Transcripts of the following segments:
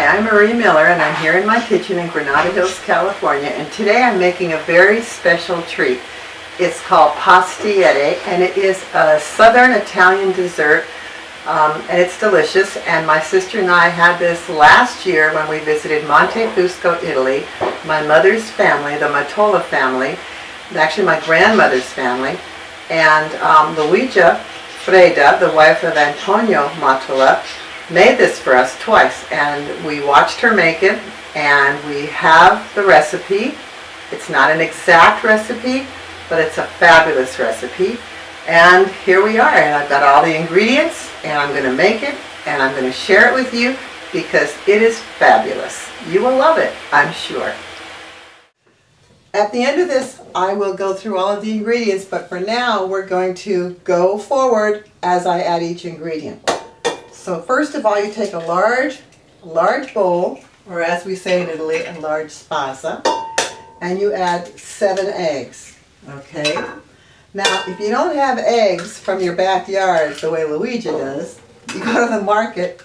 I'm Marie Miller and I'm here in my kitchen in Granada Hills, California, and today I'm making a very special treat. It's called pastiere and it is a southern Italian dessert and it's delicious, and my sister and I had this last year when we visited Montefusco, Italy. My mother's family, the Matola family, actually my grandmother's family, and Luiga, the wife of Antonio Matola, made this for us twice, and we watched her make it, and we have the recipe. It's not an exact recipe, but it's a fabulous recipe. And here we are, and I've got all the ingredients, and I'm going to make it, and I'm going to share it with you because it is fabulous. You will love it, I'm sure. At the end of this, I will go through all of the ingredients, but for now, we're going to go forward as I add each ingredient. So first of all, you take a large bowl, or as we say in Italy, a large spasa, and you add 7 eggs, okay? Now, if you don't have eggs from your backyard the way Luiga does, you go to the market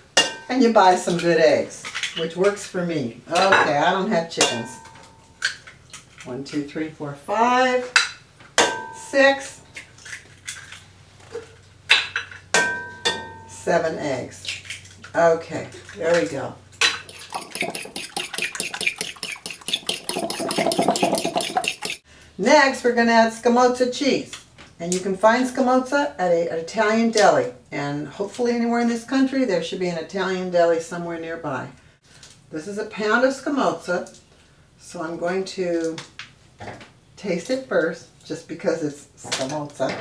and you buy some good eggs, which works for me. Okay, I don't have chickens. 1, 2, 3, 4, 5, 6, 7 eggs. Okay, there we go. Next, we're going to add Scamoza cheese. And you can find Scamoza at an Italian deli. And hopefully anywhere in this country, there should be an Italian deli somewhere nearby. This is a pound of Scamoza. So I'm going to taste it first, just because it's Scamoza.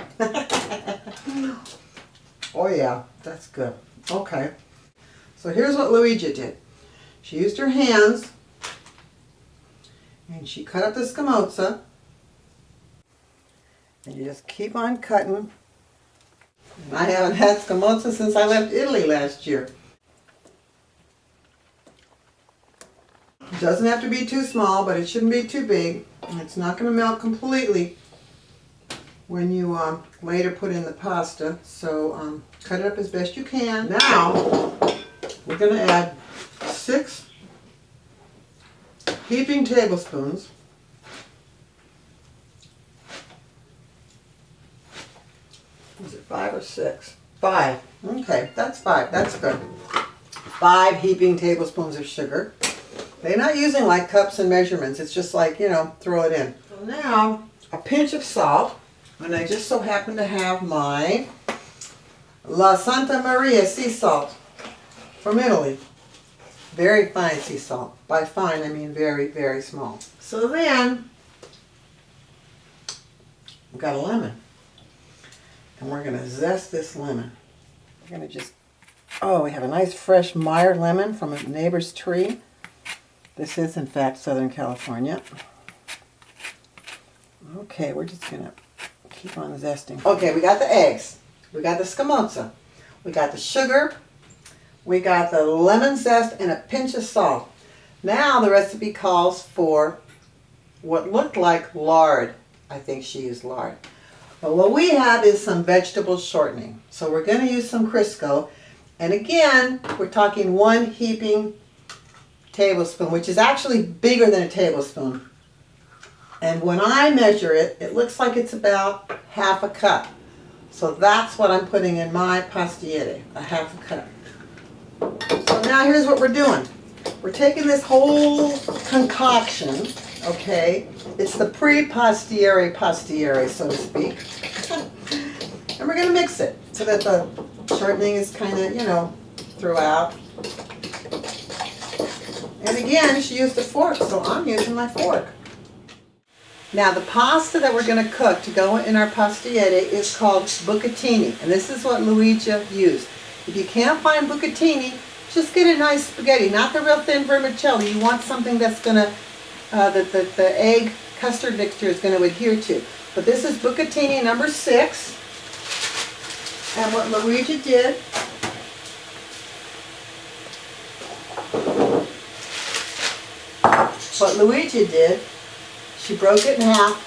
Oh yeah, that's good. Okay. So here's what Luiga did. She used her hands and she cut up the Scamoza. And you just keep on cutting. I haven't had Scamoza since I left Italy last year. It doesn't have to be too small, but it shouldn't be too big. And it's not going to melt completely when you later put in the pasta. So cut it up as best you can. Now, we're going to add 6 heaping tablespoons is it 5 or 6? 5. Okay, that's 5. That's good. 5 heaping tablespoons of sugar. They're not using like cups and measurements. It's just like, you know, throw it in. So now, a pinch of salt. And I just so happen to have my La Santa Maria sea salt from Italy. Very fine sea salt. By fine, I mean very, very small. So then, we've got a lemon. And we're going to zest this lemon. We're going to just, oh, we have a nice fresh Meyer lemon from a neighbor's tree. This is, in fact, Southern California. Okay, we're just going to keep on zesting. Okay, we got the eggs. We got the Scamoza. We got the sugar. We got the lemon zest and a pinch of salt. Now the recipe calls for what looked like lard. I think she used lard. But what we have is some vegetable shortening. So we're going to use some Crisco. And again, we're talking 1 heaping tablespoon, which is actually bigger than a tablespoon. And when I measure it, it looks like it's about half a cup. So that's what I'm putting in my pastiere, a half a cup. So now here's what we're doing. We're taking this whole concoction, okay? It's the pre-pastiere pastiere, so to speak. And we're going to mix it so that the shortening is kind of, you know, throughout. And again, she used a fork, so I'm using my fork. Now the pasta that we're going to cook to go in our pastiere is called Buccatini, and this is what Luiga used. If you can't find Buccatini, just get a nice spaghetti, not the real thin vermicelli. You want something that's going to, that the egg custard mixture is going to adhere to. But this is Buccatini number 6, and what Luiga did, she broke it in half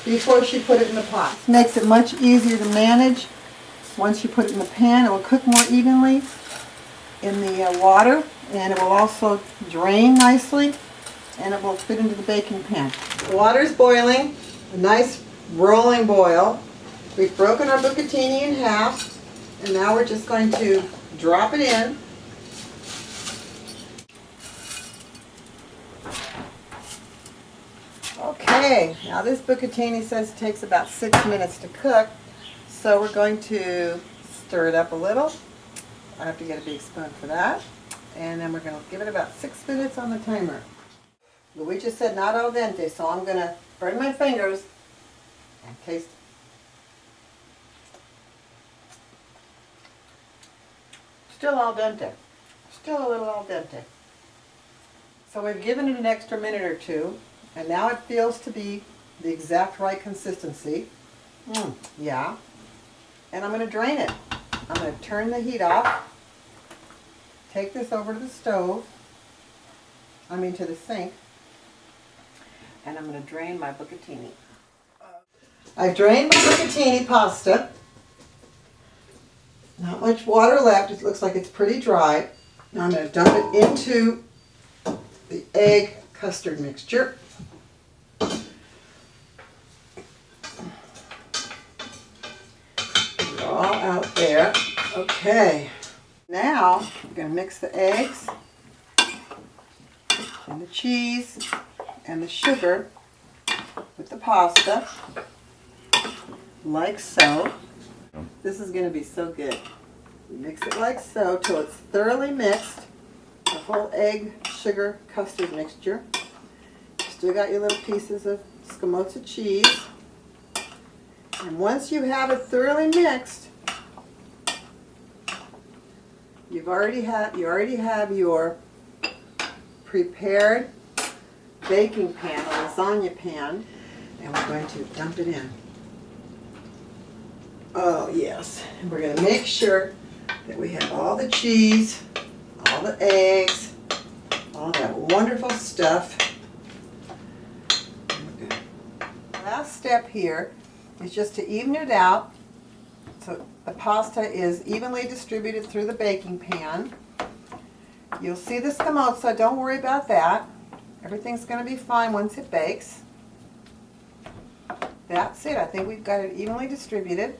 before she put it in the pot. This makes it much easier to manage. Once you put it in the pan, it will cook more evenly. in the water, and it will also drain nicely, and it will fit into the baking pan. The water's boiling, a nice rolling boil. We've broken our bucatini in half, and now we're just going to drop it in. Okay, now this bucatini says it takes about 6 minutes to cook, so we're going to stir it up a little. I have to get a big spoon for that. And then we're going to give it about 6 minutes on the timer. Luiga said not al dente, so I'm going to burn my fingers and taste it. Still al dente. Still a little al dente. So we've given it an extra minute or two, and now it feels to be the exact right consistency. Yeah. And I'm going to drain it. I'm going to turn the heat off. Take this over to the stove, to the sink, and I'm going to drain my bucatini. I've drained my bucatini pasta. Not much water left. It looks like it's pretty dry. Now I'm going to dump it into the egg custard mixture. Put it all out there. Okay. Now, we're going to mix the eggs and the cheese and the sugar with the pasta, like so. This is going to be so good. Mix it like so till it's thoroughly mixed, the whole egg, sugar, custard mixture. Still got your little pieces of Scamoza cheese. And once you have it thoroughly mixed, you already have your prepared baking pan, a lasagna pan, and we're going to dump it in. Oh yes, and we're going to make sure that we have all the cheese, all the eggs, all that wonderful stuff. Last step here is just to even it out so the pasta is evenly distributed through the baking pan. You'll see the Scamoza, don't worry about that. Everything's going to be fine once it bakes. That's it, I think we've got it evenly distributed.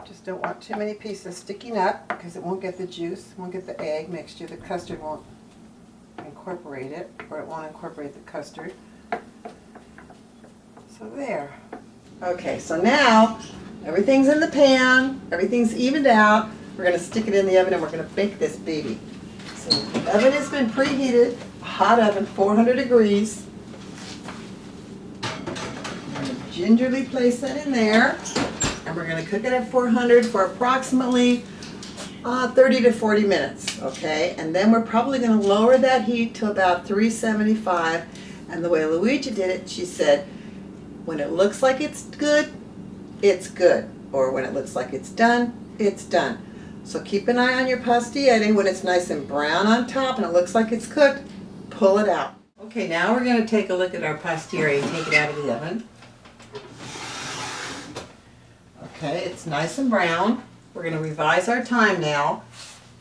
Just don't want too many pieces sticking up because it won't get the juice, won't get the egg mixture, the custard won't incorporate it, or it won't incorporate the custard. So there. Okay, so now everything's in the pan, everything's evened out. We're going to stick it in the oven and we're going to bake this baby. So the oven has been preheated, hot oven, 400 degrees. We're going to gingerly place that in there, and we're going to cook it at 400 for approximately 30 to 40 minutes, okay? And then we're probably going to lower that heat to about 375. And the way Luiga did it, she said, when it looks like it's good, it's good. Or when it looks like it's done, it's done. So keep an eye on your pastiere. When it's nice and brown on top and it looks like it's cooked, pull it out. Okay, now we're going to take a look at our pastiere and take it out of the oven. Okay, it's nice and brown. We're going to revise our time now.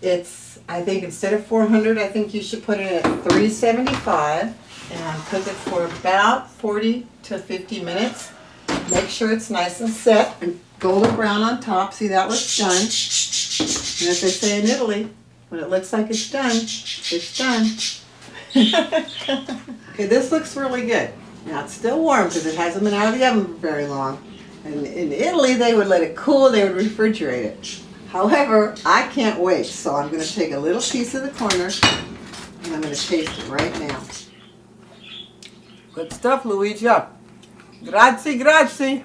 I think instead of 400, I think you should put it at 375 and cook it for about 40 to 50 minutes. Make sure it's nice and set and golden brown on top. See, that looks done. And as they say in Italy, when it looks like it's done, it's done. Okay, this looks really good. Now it's still warm because it hasn't been out of the oven for very long. And in Italy, they would let it cool, they would refrigerate it. However, I can't wait, so I'm going to take a little piece of the corner and I'm going to taste it right now. Good stuff, Luiga. Grazie, grazie.